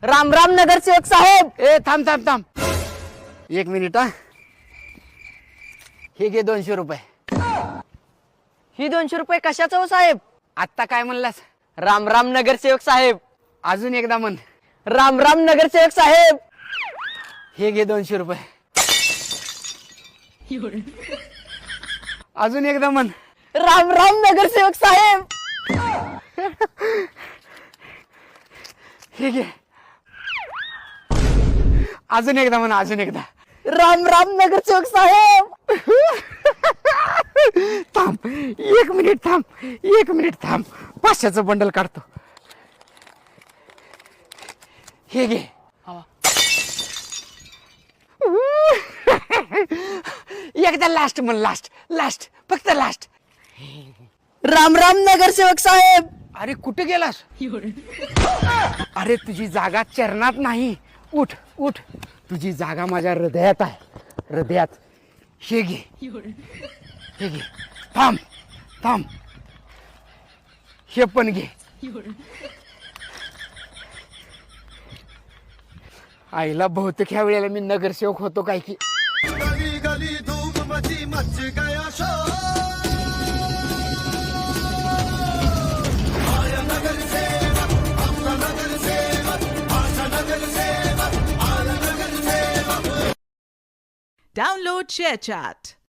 राम राम नगरसेवक साहेब. ए थांब थांब थांब 1 मिनिट हा. हे घे 200 रुपये. ही 200 रुपये कशाचं हो साहेब? आत्ता काय म्हणलास? राम राम नगरसेवक साहेब. अजून एकदा म्हण. राम राम नगरसेवक साहेब. हे घे 200 रुपये. अजून एकदा म्हण. राम राम नगरसेवक साहेब. हे घे. अजून एकदा म्हण. अजून एकदा. राम राम नगरसेवक साहेब. थांब 1 मिनिट थांब. 1 मिनिट थांब. 500चं बंडल काढतो. हे घे. एकदा लास्ट म्हण. लास्ट लास्ट फक्त लास्ट. राम राम नगरसेवक साहेब. अरे कुठे गेलास? अरे तुझी जागा चरणात नाही. उठ उठ. तुझी जागा माझ्या हृदयात आहे. हृदयात. हे घे. हे घे. थांब थांब. हे पण घे. आईला बहुतेक ह्या वेळेला मी नगरसेवक होतो काय की. गली गली धूम मची मच गया शोर. आया नगर सेवक, आपला नगर सेवक, आजा नगर सेवक, आला नगर सेवक. Download ShareChat.